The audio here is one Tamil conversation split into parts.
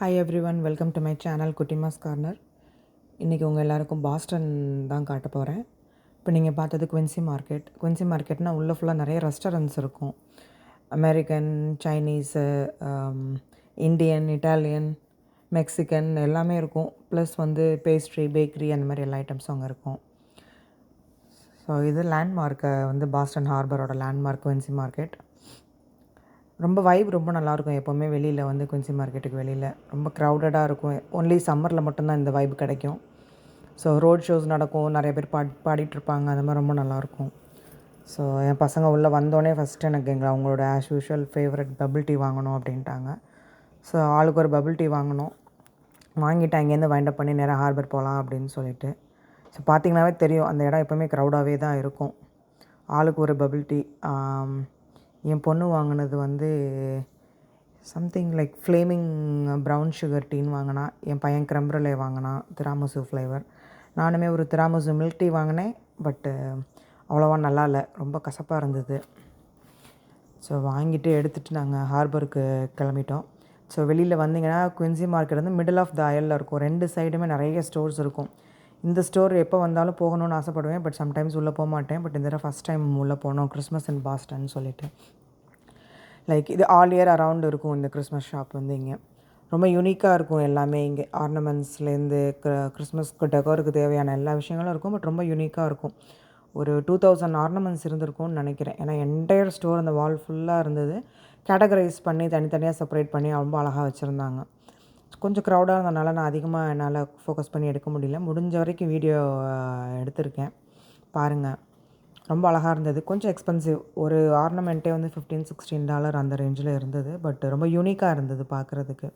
Hi every one, welcome to my channel Kuttimas corner. இன்றைக்கி உங்கள் எல்லாருக்கும் பாஸ்டன் தான் காட்ட போகிறேன். இப்போ நீங்கள் பார்த்தது குவின்சி மார்க்கெட். குவின்சி மார்க்கெட்னால் உள்ளே ஃபுல்லாக நிறைய ரெஸ்டாரண்ட்ஸ் இருக்கும். American, Chinese, Indian, Italian, Mexican எல்லாமே இருக்கும். ப்ளஸ் வந்து பேஸ்ட்ரி, பேக்கரி அந்த மாதிரி எல்லா ஐட்டம்ஸும் அங்கே இருக்கும். ஸோ இது லேண்ட்மார்க்கை வந்து பாஸ்டன் ஹார்பரோட லேண்ட்மார்க் குவின்சி மார்க்கெட். ரொம்ப வைப் ரொம்ப நல்லாயிருக்கும். எப்போவுமே வெளியில் வந்து குயின்சி மார்க்கெட்டுக்கு வெளியில் ரொம்ப க்ரௌடடாக இருக்கும். ஒன்லி சம்மரில் மட்டும்தான் இந்த வைப் கிடைக்கும். ஸோ ரோட் ஷோஸ் நடக்கும், நிறைய பேர் பாடிட்டுருப்பாங்க. அந்த மாதிரி ரொம்ப நல்லாயிருக்கும். ஸோ என் பசங்க உள்ளே வந்தோடனே ஃபஸ்ட்டு எனக்கு அவங்களோட as usual favourite bubble tea வாங்கணும் அப்படின்ட்டாங்க. ஸோ ஆளுக்கு ஒரு பபிள் டீ வாங்கணும். வாங்கிட்டு அங்கேருந்து வைண்டப் பண்ணி நேராக ஹார்பர் போகலாம் அப்படின்னு சொல்லிட்டு. ஸோ பார்த்திங்கனாவே தெரியும், அந்த இடம் எப்போவுமே க்ரௌடாகவே தான் இருக்கும். ஆளுக்கு ஒரு பபிள் டீ. என் பொண்ணு வாங்கினது வந்து something like flaming brown sugar டீன்னு வாங்கினா. என் பையன் க்ரம்ப்ரலே வாங்கினான், திராமுசு ஃப்ளேவர். நானுமே ஒரு திராமுசு மில்க் டீ வாங்கினேன். பட்டு அவ்வளோவா நல்லா இல்லை, ரொம்ப கசப்பாக இருந்தது. ஸோ வாங்கிட்டு எடுத்துகிட்டு நாங்கள் ஹார்பருக்கு கிளம்பிட்டோம். ஸோ வெளியில் வந்தீங்கன்னா குவின்சி மார்க்கெட் வந்து மிடில் ஆஃப் த அயலில் இருக்கும். 2 சைடுமே நிறைய ஸ்டோர்ஸ் இருக்கும். இந்த ஸ்டோர் எப்போ வந்தாலும் போகணுன்னு ஆசைப்படுவேன். பட் சம்டைம்ஸ் உள்ளே போக மாட்டேன். பட் இந்த தடவை ஃபஸ்ட் டைம் உள்ளே போனோம், கிறிஸ்மஸ் இன் பாஸ்டன் சொல்லிட்டு. லைக் இது ஆல் இயர் அரவுண்ட் இருக்கும் இந்த கிறிஸ்மஸ் ஷாப் வந்து. இங்கே ரொம்ப யூனிக்காக இருக்கும் எல்லாமே. இங்கே ஆர்னமெண்ட்ஸ்லேருந்து கிறிஸ்மஸ்க்கு டெக்கோருக்கு தேவையான எல்லா விஷயங்களும் இருக்கும். பட் ரொம்ப யூனிக்காக இருக்கும். ஒரு 2000 ஆர்னமெண்ட்ஸ் இருந்திருக்கும்னு நினைக்கிறேன். ஏன்னா என்டையர் ஸ்டோர் அந்த வால் ஃபுல்லாக இருந்தது. கேட்டகரைஸ் பண்ணி தனித்தனியாக செப்பரேட் பண்ணி ரொம்ப அழகாக வச்சுருந்தாங்க. கொஞ்சம் க்ரௌடாக இருந்ததுனால நான் அதிகமாக என்னால் ஃபோக்கஸ் பண்ணி எடுக்க முடியல. முடிஞ்ச வரைக்கும் வீடியோ எடுத்திருக்கேன், பாருங்கள். ரொம்ப அழகாக இருந்தது. கொஞ்சம் எக்ஸ்பென்சிவ். ஒரு ஆர்னமெண்ட்டே வந்து $15-16 அந்த ரேஞ்சில் இருந்தது. பட் ரொம்ப யூனிக்காக இருந்தது பார்க்குறதுக்கு.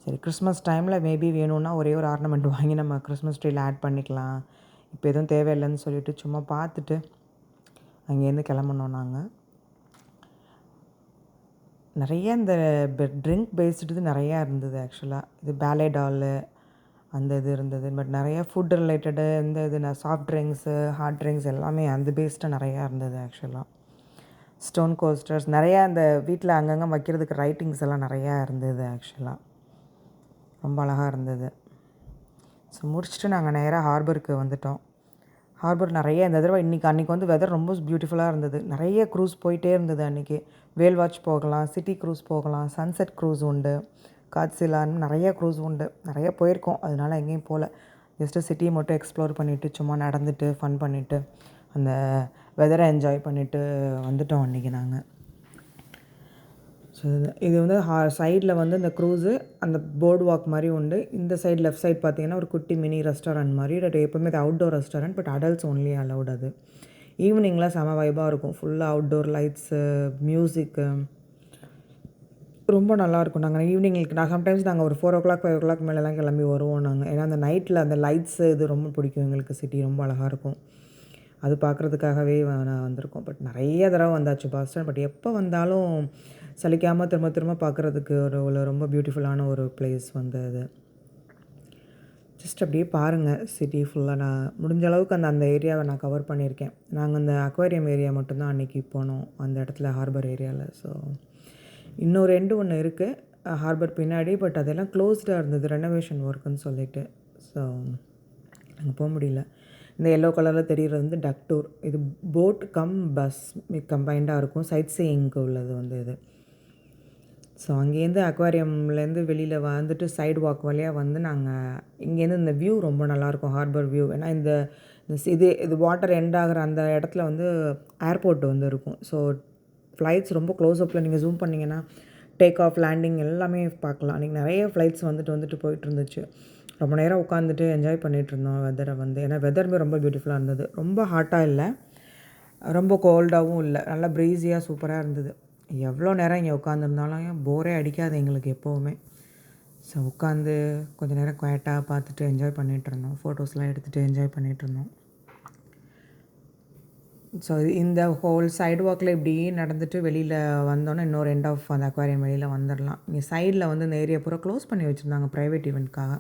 சரி, கிறிஸ்மஸ் டைமில் மேபி வேணும்னா ஒரே ஒரு ஆர்னமெண்ட் வாங்கி நம்ம கிறிஸ்மஸ் ட்ரீயில் ஆட் பண்ணிக்கலாம். இப்போ எதுவும் தேவையில்லைன்னு சொல்லிவிட்டு சும்மா பார்த்துட்டு அங்கேருந்து கிளம்புனோம் நாங்கள். நிறைய இந்த ட்ரிங்க் பேஸ்டு நிறையா இருந்தது ஆக்சுவலாக. இது பேலே டாலு அந்த இது இருந்தது. பட் நிறைய ஃபுட் ரிலேட்டடு இந்த இது சாஃப்ட் ட்ரிங்க்ஸு, ஹாட் ட்ரிங்க்ஸ் எல்லாமே அந்த பேஸ்டாக நிறையா இருந்தது ஆக்சுவலாக. ஸ்டோன் கோஸ்டர்ஸ் நிறையா அந்த வீட்டில் அங்கங்கே வைக்கிறதுக்கு ரைட்டிங்ஸ் எல்லாம் நிறையா இருந்தது ஆக்சுவலாக. ரொம்ப அழகாக இருந்தது. ஸோ முடிச்சுட்டு நாங்கள் நேராக ஹார்பருக்கு வந்துவிட்டோம். ஹார்பர் நிறைய இந்த தடவை அன்றைக்கி வந்து வெதர் ரொம்ப பியூட்டிஃபுல்லாக இருந்தது. நிறைய க்ரூஸ் போயிட்டே இருந்தது அன்றைக்கி. வேல் வாட்ச் போகலாம், சிட்டி க்ரூஸ் போகலாம், சன்செட் க்ரூஸ் உண்டு, காட்சிலான்னு நிறைய க்ரூஸ் உண்டு. நிறைய போயிருக்கோம், அதனால் எங்கேயும் போகல. ஜஸ்ட்டு சிட்டியை மட்டும் எக்ஸ்ப்ளோர் பண்ணிவிட்டு சும்மா நடந்துட்டு ஃபன் பண்ணிவிட்டு அந்த வெதரை என்ஜாய் பண்ணிவிட்டு வந்துவிட்டோம் அன்றைக்கி நாங்கள். ஸோ இது வந்து சைடில் வந்து இந்த க்ரூஸு அந்த போர்டு வாக் மாதிரி உண்டு. இந்த சைடு லெஃப்ட் சைட் பார்த்திங்கன்னா ஒரு குட்டி மினி ரெஸ்டாரண்ட் மாதிரி. பட் எப்போவுமே அது outdoor restaurant. But adults only allowed அது. ஈவினிங்கில் செம வைபாக இருக்கும். ஃபுல்லாக அவுட்டோர் லைட்ஸு, மியூசிக்கு ரொம்ப நல்லாயிருக்கும். நாங்கள் ஈவினிங்களுக்கு சம்டைம்ஸ் நாங்கள் ஒரு 4 o'clock 5 o'clock மேலெலாம் கிளம்பி வருவோம் நாங்கள். ஏன்னா அந்த நைட்டில் அந்த லைட்ஸு இது ரொம்ப பிடிக்கும் எங்களுக்கு. சிட்டி ரொம்ப அழகாக இருக்கும். அது பார்க்குறதுக்காகவே நான் வந்திருக்கோம். பட் நிறைய தடவை வந்தாச்சு பாஸ்டன். பட் எப்போ வந்தாலும் சலிக்காமல் திரும்ப திரும்ப பார்க்குறதுக்கு ஒரு ரொம்ப பியூட்டிஃபுல்லான ஒரு பிளேஸ் வந்து அது. ஜஸ்ட் அப்படியே பாருங்கள் சிட்டி ஃபுல்லாக. நான் முடிஞ்ச அளவுக்கு அந்த ஏரியாவை நான் கவர் பண்ணியிருக்கேன். நாங்கள் அந்த அக்வாரியம் ஏரியா மட்டும்தான் அன்றைக்கி போனோம் அந்த இடத்துல, ஹார்பர் ஏரியாவில். ஸோ இன்னொரு ஒன்று இருக்குது ஹார்பர் பின்னாடி. பட் அதெல்லாம் க்ளோஸ்டாக இருந்தது, ரெனோவேஷன் ஒர்க்குன்னு சொல்லிட்டு. ஸோ அங்கே போக முடியல. இந்த எல்லோ கலரில் தெரிகிறது வந்து டக் டூர். இது போட் கம் பஸ் கம்பைண்டாக இருக்கும். சைட் சீயிங்க்கு உள்ளது வந்து இது. ஸோ அங்கேருந்து அக்வாரியம்லேருந்து வெளியில் வந்துட்டு சைடு வாக் வழியாக வந்து நாங்கள் இங்கேருந்து இந்த வியூ ரொம்ப நல்லாயிருக்கும், ஹார்பர் வியூ. ஏன்னா இந்த இது வாட்டர் எண்ட் ஆகிற அந்த இடத்துல வந்து ஏர்போர்ட் வந்து இருக்கும். ஸோ ஃப்ளைட்ஸ் ரொம்ப க்ளோஸ்அப்பில் நீங்கள் ஜூம் பண்ணிங்கன்னா டேக் ஆஃப், லேண்டிங் எல்லாமே பார்க்கலாம். அன்றைக்கி நிறைய ஃப்ளைட்ஸ் வந்துட்டு போயிட்டு இருந்துச்சு. ரொம்ப நேரம் உட்காந்துட்டு என்ஜாய் பண்ணிகிட்ருந்தோம் வெதரை வந்து. ஏன்னா வெதருமே ரொம்ப பியூட்டிஃபுல்லாக இருந்தது. ரொம்ப ஹாட்டாக இல்லை, ரொம்ப கோல்டாகவும் இல்லை, நல்லா ப்ரீஸியாக சூப்பராக இருந்தது. எவ்வளோ நேரம் இங்கே உட்காந்துருந்தாலும் போரே அடிக்காது எங்களுக்கு எப்போவுமே. ஸோ உட்காந்து கொஞ்சம் நேரம் குவைட்டாக பார்த்துட்டு என்ஜாய் பண்ணிகிட்ருந்தோம். ஃபோட்டோஸ்லாம் எடுத்துகிட்டு என்ஜாய் பண்ணிகிட்ருந்தோம். ஸோ இந்த ஹோல் சைடு வாக்கில் இப்படி நடந்துட்டு வெளியில் வந்தோன்னே இன்னொரு எண்ட் ஆஃப் அந்த அக்வாரியம் வெளியில் வந்துடலாம். இங்கே சைடில் வந்து இந்த ஏரியா பூரா க்ளோஸ் பண்ணி வச்சுருந்தாங்க ப்ரைவேட் ஈவெண்ட்காக.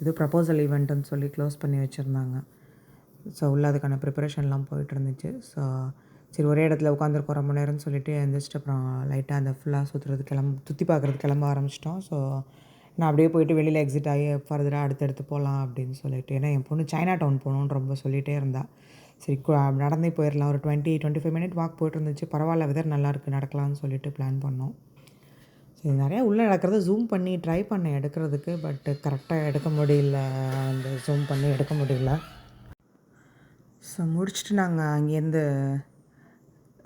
இது ப்ரப்போசல் ஈவெண்ட்டுன்னு சொல்லி க்ளோஸ் பண்ணி வச்சுருந்தாங்க. ஸோ உள்ள அதுக்கான ப்ரிப்பரேஷன்லாம் போயிட்டுருந்துச்சு. ஸோ சரி, ஒரே இடத்துல உட்காந்துருக்கோம் ரொம்ப நேரம்னு சொல்லிட்டு எழுந்திரிச்சிட்டு அப்புறம் லைட்டாக அந்த ஃபுல்லாக சுற்றி பார்க்குறதுக்கு கிளம்ப ஆரம்பிச்சிட்டோம். ஸோ நான் அப்படியே போயிட்டு வெளியில் எக்ஸிட் ஆகி ஃபர்தராக அடுத்தடுத்து போகலாம் அப்படின்னு சொல்லிட்டு. ஏன்னா என் பொண்ணு சைனா டவுன் போகணுன்னு ரொம்ப சொல்லிகிட்டே இருந்தா. சரி நடந்தே போயிடலாம். ஒரு 25 மினிட் வாக் போயிட்டு இருந்துச்சு. பரவாயில்ல, வெதர் நல்லாயிருக்கு, நடக்கலாம்னு சொல்லிட்டு பிளான் பண்ணோம். சரி, நிறையா உள்ளே நடக்கிறத ஜூம் பண்ணி ட்ரை பண்ணேன் எடுக்கிறதுக்கு. பட்டு கரெக்டாக எடுக்க முடியல, அந்த ஜூம் பண்ணி எடுக்க முடியல. ஸோ முடிச்சுட்டு நாங்கள் அங்கேருந்து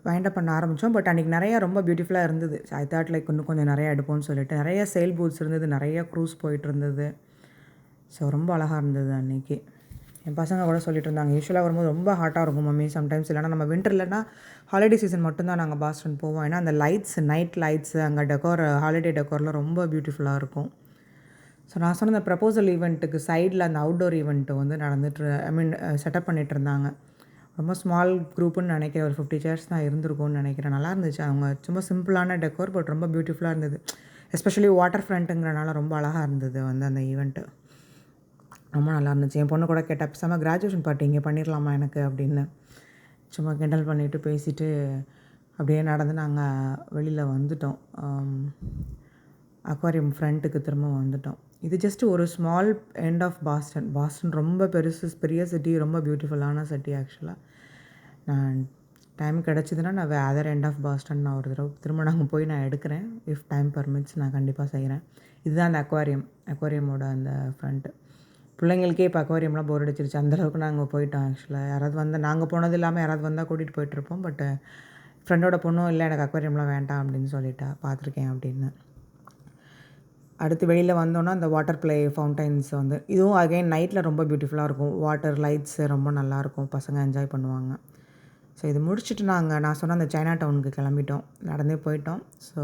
வைண்டப் பண்ண ஆரம்பித்தோம். பட் அன்றைக்கி நிறையா ரொம்ப பியூட்டிஃபுல்லாக இருந்தது. ஐ தாட் லைக் இன்னும் கொஞ்சம் நிறையா எடுப்போம்னு சொல்லிட்டு. நிறைய சேல் பூத்ஸ் இருந்தது, நிறைய க்ரூஸ் போயிட்டு இருந்தது. ஸோ ரொம்ப அழகாக இருந்தது அன்றைக்கி. என் பசங்க கூட சொல்லிட்டு இருந்தாங்க, யூஸ்வலாக வரும்போது ரொம்ப ஹாட்டாக இருக்கும் மம்மி சம்டைம்ஸ். இல்லைனா நம்ம வின்டர்லனா ஹாலிடே சீசன் மட்டும்தான் நாங்கள் பாஸ்டன் போவோம். ஏன்னா அந்த லைட்ஸ், நைட் லைட்ஸு, அங்கே டெக்கோர், ஹாலிடே டெக்கோரில் ரொம்ப பியூட்டிஃபுல்லாக இருக்கும். ஸோ நான் சொன்ன அந்த ப்ரப்போசல் ஈவெண்ட்டுக்கு சைடில் அந்த அவுட்டோர் ஈவெண்ட்டு வந்து நடந்துட்டு, ஐ மீன் செட்டப் பண்ணிகிட்டு இருந்தாங்க. ரொம்ப ஸ்மால் குரூப்புன்னு நினைக்கிறேன். ஒரு 50 சேர்ஸ் தான் இருந்திருக்கும்னு நினைக்கிறேன். நல்லா இருந்துச்சு. அவங்க சும்மா சிம்பிளான டெக்கோர், பட் ரொம்ப பியூட்டிஃபுல்லாக இருந்தது. எஸ்பெஷலி வாட்டர் ஃப்ரண்ட்டுங்கிறனால ரொம்ப அழகாக இருந்தது வந்து அந்த ஈவெண்ட்டு. ரொம்ப நல்லா இருந்துச்சு. என் பொண்ணு கூட கேட்டா, பேசாமல் கிராஜுவேஷன் பார்ட்டி இங்கே பண்ணிடலாமா எனக்கு அப்படின்னு. சும்மா கிண்டல் பண்ணிவிட்டு பேசிவிட்டு அப்படியே நடந்து நாங்கள் வெளியில் வந்துட்டோம். அக்வாரியம் ஃப்ரண்ட்டுக்கு திரும்ப வந்துட்டோம். இது ஜஸ்ட் ஒரு small end of Boston. Boston ரொம்ப பெரிய சிட்டி, ரொம்ப பியூட்டிஃபுல்லான சிட்டி ஆக்சுவலாக. நான் டைம் கிடச்சிதுன்னா நான் அதர் எண்ட் ஆஃப் பாஸ்டன் நான் ஒரு தடவை திரும்ப நாங்கள் போய் நான் எடுக்கிறேன். இஃப் டைம் பர்மிட்ஸ் நான் கண்டிப்பாக செய்கிறேன். இதுதான் அந்த அக்வாரியமோட அந்த ஃப்ரண்ட்டு. பிள்ளைங்களுக்கே இப்போ அக்வாரியம்லாம் போர் அடிச்சிருச்சு. அந்தளவுக்கு நாங்கள் போயிட்டோம் ஆக்சுவலாக. யாராவது வந்தால், நாங்கள் போனது இல்லாமல் யாராவது வந்தால் கூட்டிகிட்டு போயிட்டுருப்போம். பட்டு ஃப்ரெண்டோட பொண்ணும் இல்லை, எனக்கு அக்வாரியம்லாம் வேண்டாம் அப்படின்னு சொல்லிட்டா, பார்த்துருக்கேன் அப்படின்னு. அடுத்து வெளியில் வந்தோன்னா அந்த வாட்டர் ப்ளே ஃபவுண்டைன்ஸ் வந்து இதுவும் அகைன் நைட்டில் ரொம்ப பியூட்டிஃபுல்லாக இருக்கும். வாட்டர் லைட்ஸு ரொம்ப நல்லாயிருக்கும், பசங்க என்ஜாய் பண்ணுவாங்க. ஸோ இது முடிச்சுட்டு நான் சொன்ன அந்த சைனா டவுனுக்கு கிளம்பிட்டோம். நடந்தே போயிட்டோம். ஸோ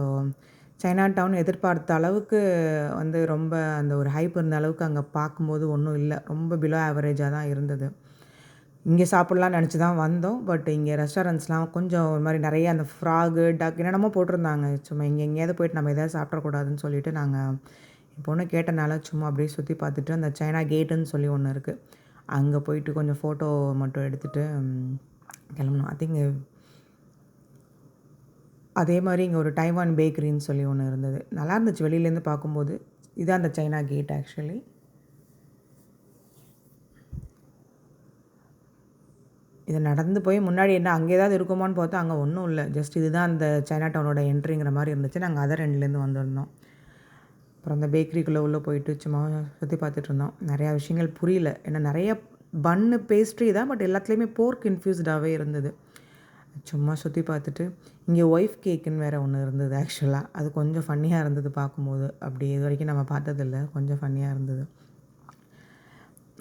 சைனா டவுன் எதிர்பார்த்த அளவுக்கு வந்து ரொம்ப அந்த ஒரு ஹைப் இருந்த அளவுக்கு அங்கே பார்க்கும்போது ஒன்றும் இல்லை. ரொம்ப பிலோ ஆவரேஜாக தான் இருந்தது. இங்கே சாப்பிட்லான்னு நினச்சி தான் வந்தோம். பட் இங்கே ரெஸ்டாரண்ட்ஸ்லாம் கொஞ்சம் ஒரு மாதிரி நிறைய அந்த ஃப்ராகு, டக் என்னென்னமோ போட்டிருந்தாங்க. சும்மா இங்கே எங்கேயாவது போய்ட்டு நம்ம எதாவது சாப்பிடக்கூடாதுன்னு சொல்லிவிட்டு நாங்கள் என் பொண்ணு கேட்டனால சும்மா அப்படியே சுற்றி பார்த்துட்டு அந்த சைனா கேட்டுன்னு சொல்லி ஒன்று இருக்குது, அங்கே போயிட்டு கொஞ்சம் ஃபோட்டோ மட்டும் எடுத்துகிட்டு கிளம்புனோம். ஐ திங்க் அதே மாதிரி இங்கே ஒரு டைவான் பேக்கரின்னு சொல்லி ஒன்று இருந்தது. நல்லா இருந்துச்சு வெளியிலேருந்து பார்க்கும்போது. இதுதான் அந்த சைனா கேட் ஆக்சுவலி. இதை நடந்து போய் முன்னாடி என்ன அங்கே ஏதாவது இருக்குமான்னு பார்த்தா அங்கே ஒன்றும் இல்லை. ஜஸ்ட் இதுதான் அந்த சைனா டவுனோட என்ட்ரிங்கிற மாதிரி இருந்துச்சு. நாங்கள் அதர் எண்ட்லேருந்து வந்திருந்தோம். அப்புறம் அந்த பேக்கரிக்குள்ளே உள்ளே போயிட்டு சும்மா சுற்றி பார்த்துட்டு இருந்தோம். நிறையா விஷயங்கள் புரியல. ஏன்னா நிறைய பன்னு பேஸ்ட்ரி தான், பட் எல்லாத்துலேயுமே போர்க் இன்ஃப்யூஸ்டாகவே இருந்தது. சும்மா சுற்றி பார்த்துட்டு இங்கே ஒய்ஃப் கேக்குன்னு வேறு ஒன்று இருந்தது ஆக்சுவலாக. அது கொஞ்சம் ஃபன்னியாக இருந்தது பார்க்கும்போது. அப்படி இது வரைக்கும் நம்ம பார்த்ததில்ல. கொஞ்சம் ஃபன்னியாக இருந்தது.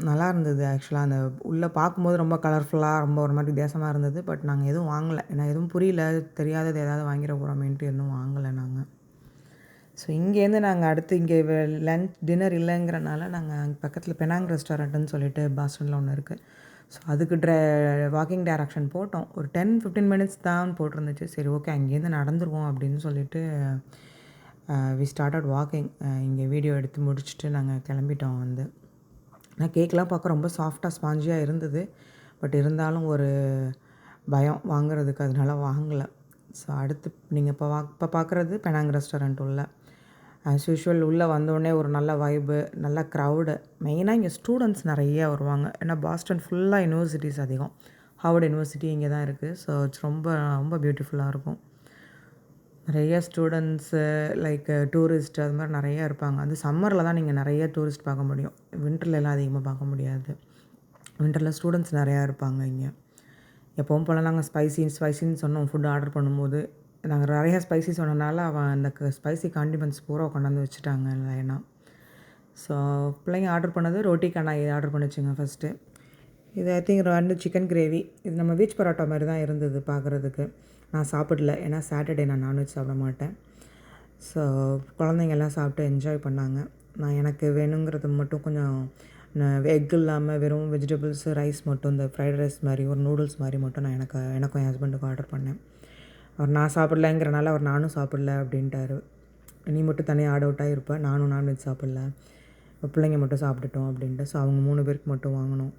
நல்லா இருந்தது ஆக்சுவலாக. அந்த உள்ளே பார்க்கும்போது ரொம்ப கலர்ஃபுல்லாக, ரொம்ப ஒரு மாதிரி வித்தியாசமாக இருந்தது. பட் நாங்கள் எதுவும் வாங்கலை. ஏன்னா எதுவும் புரியல, தெரியாதது ஏதாவது வாங்கிட போகிறோமேன்ட்டு எதுவும் வாங்கலை நாங்கள். ஸோ இங்கேருந்து நாங்கள் அடுத்து இங்கே லன்ச் டின்னர் இல்லைங்கிறனால நாங்கள் பக்கத்தில் பெனாங் ரெஸ்டாரண்ட்டுன்னு சொல்லிட்டு பாஸ்டனில் ஒன்று இருக்குது. ஸோ அதுக்கு வாக்கிங் டைரக்ஷன் போட்டோம். ஒரு 10-15 மினிட்ஸ் தான் போட்டிருந்துச்சு. சரி ஓகே, அங்கேருந்து நடந்துருவோம் அப்படின்னு சொல்லிட்டு வி ஸ்டார்டட் வாக்கிங். இங்கே வீடியோ எடுத்து முடிச்சுட்டு நாங்கள் கிளம்பிட்டோம் வந்து. ஆனால் கேக்கெலாம் பார்க்க ரொம்ப சாஃப்டாக ஸ்பாஞ்சியாக இருந்தது. பட் இருந்தாலும் ஒரு பயம் வாங்குறதுக்கு, அதனால வாங்கலை. ஸோ அடுத்து நீங்கள் இப்போ பார்க்குறது பெனாங் ரெஸ்டாரண்ட் உள்ள. ஆஸ் யூஷுவல் உள்ளே வந்தோடனே ஒரு நல்ல வைபு, நல்ல க்ரௌடு. மெயினாக இங்கே ஸ்டூடெண்ட்ஸ் நிறைய வருவாங்க. ஏன்னா பாஸ்டன் ஃபுல்லாக யூனிவர்சிட்டிஸ் அதிகம். ஹார்வர்ட் யூனிவர்சிட்டி இங்கே தான் இருக்குது. ஸோ இட்ஸ் ரொம்ப ரொம்ப பியூட்டிஃபுல்லாக இருக்கும். நிறைய ஸ்டூடெண்ட்ஸு லைக் டூரிஸ்ட் அது மாதிரி நிறையா இருப்பாங்க. அது சம்மரில் தான் நீங்கள் நிறைய டூரிஸ்ட் பார்க்க முடியும். வின்டர்லலாம் அதிகமாக பார்க்க முடியாது. வின்டரில் ஸ்டூடெண்ட்ஸ் நிறையா இருப்பாங்க இங்கே. எப்பவும் போல் நாங்கள் ஸ்பைசின்னு சொன்னோம். ஃபுட் ஆர்டர் பண்ணும்போது நாங்கள் நிறையா ஸ்பைசி சொன்னனால அவன் அந்த ஸ்பைசி காண்டிமெண்ட்ஸ் பூரா கொண்டாந்து வச்சுட்டாங்க லைனாக. ஸோ பிள்ளைங்க ஆர்டர் பண்ணது ரோட்டி கண்ணாய் ஆர்டர் பண்ணிச்சுங்க ஃபஸ்ட்டு. இது ஐ திங்க் 2 சிக்கன் கிரேவி. இது நம்ம பீச் பரோட்டா மாதிரி தான் இருந்தது பார்க்குறதுக்கு. நான் சாப்பிடல, ஏன்னா சாட்டர்டே நான் நான்வெஜ் சாப்பிட மாட்டேன். ஸோ குழந்தைங்கெல்லாம் சாப்பிட்டு என்ஜாய் பண்ணாங்க. நான் எனக்கு வேணுங்கிறது மட்டும் கொஞ்சம் எக் இல்லாமல் வெறும் வெஜிடபிள்ஸு, ரைஸ் மட்டும், இந்த ஃப்ரைட் ரைஸ் மாதிரி ஒரு நூடுல்ஸ் மாதிரி மட்டும் நான் எனக்கும் என் ஹஸ்பண்டுக்கும் ஆர்டர் பண்ணேன். அவர் நான் சாப்பிட்லங்கிறனால அவர் நானும் சாப்பிடல அப்படின்ட்டாரு. நீ மட்டும் தனியாக ஆட் அவுட்டாக இருப்ப, நானும் நான்வெஜ் சாப்பிடல, பிள்ளைங்க மட்டும் சாப்பிட்டுட்டோம் அப்படின்ட்டு. ஸோ அவங்க 3 பேருக்கு மட்டும் வாங்கினோம்.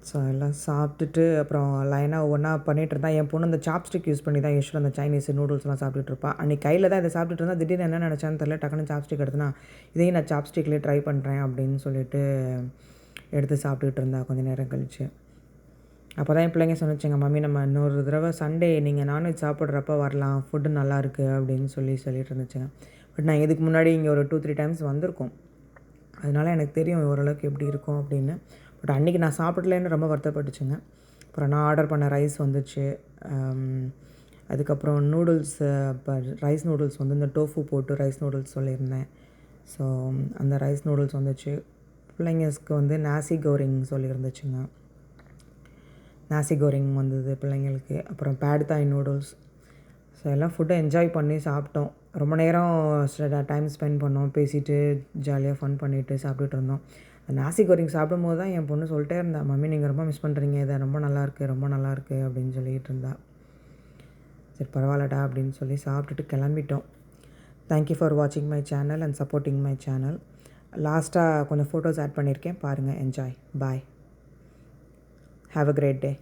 ஸோ எல்லாம் சாப்பிட்டுட்டு அப்புறம் லைனாக ஒவ்வொன்றா பண்ணிகிட்டு இருந்தா. என் பொண்ணு அந்த சாப்ஸ்டிக் யூஸ் பண்ணி தான் யூசுவலாக அந்த சைனீஸ் நூடுல்ஸ்லாம் சாப்பிட்டுட்டு இருப்பா. அன்றைக்கி கையில் தான் இதை சாப்பிட்டுட்டு இருந்தா. திடீர்னு என்ன நினச்சான்னு தெரியல, டக்குனு சாப்ஸ்டிக் எடுத்தனா, இதையும் நான் சாப்ஸ்டிக்லேயே ட்ரை பண்ணுறேன் அப்படின்னு சொல்லிட்டு எடுத்து சாப்பிட்டுக்கிட்டு இருந்தா கொஞ்சம் நேரம் கழிச்சு. அப்போ தான் என் பிள்ளைங்க சொன்னிச்சுங்க, மம்மி நம்ம இன்னொரு தடவை சண்டே நீங்கள் நான்வெஜ் சாப்பிட்றப்ப வரலாம், ஃபுட்டு நல்லாயிருக்கு அப்படின்னு சொல்லிட்டு இருந்துச்சுங்க. பட் நான் இதுக்கு முன்னாடி இங்கே ஒரு 2-3 டைம்ஸ் வந்திருக்கோம். அதனால எனக்கு தெரியும் ஓரளவுக்கு எப்படி இருக்கும் அப்படின்னு. பட் அன்றைக்கி நான் சாப்பிடலன்னு ரொம்ப வருத்தப்பட்டுச்சுங்க. அப்புறம் நான் ஆர்டர் பண்ண ரைஸ் வந்துச்சு. அதுக்கப்புறம் நூடுல்ஸ், இப்போ ரைஸ் நூடுல்ஸ் வந்து இந்த டோஃபு போட்டு ரைஸ் நூடுல்ஸ் சொல்லியிருந்தேன். ஸோ அந்த ரைஸ் நூடுல்ஸ் வந்துச்சு. பிள்ளைங்களுக்கு வந்து நாசி கோரிங் சொல்லியிருந்துச்சுங்க. நாசி கோரிங் வந்தது பிள்ளைங்களுக்கு. அப்புறம் பேட் தாய் நூடுல்ஸ். ஸோ எல்லாம் ஃபுட்டை என்ஜாய் பண்ணி சாப்பிட்டோம். ரொம்ப நேரம் டைம் ஸ்பெண்ட் பண்ணோம், பேசிட்டு ஜாலியாக ஃபன் பண்ணிவிட்டு சாப்பிட்டுட்டு இருந்தோம். நாசி கோரிங் சாப்பிடும்போது தான் என் பொண்ணு சொல்லிட்டே இருந்தா, மம்மி நீங்கள் ரொம்ப மிஸ் பண்ணுறீங்க இதை, ரொம்ப நல்லாயிருக்கு ரொம்ப நல்லாயிருக்கு அப்படின்னு சொல்லிகிட்டு இருந்தா. சரி பரவாயில்லடா அப்படின்னு சொல்லி சாப்பிட்டுட்டு கிளம்பிட்டோம். தேங்க்யூ ஃபார் வாட்சிங் my channel and supporting my channel. லாஸ்ட்டாக கொஞ்சம் ஃபோட்டோஸ் ஆட் பண்ணியிருக்கேன், பாருங்கள். Enjoy. Bye. Have a great day.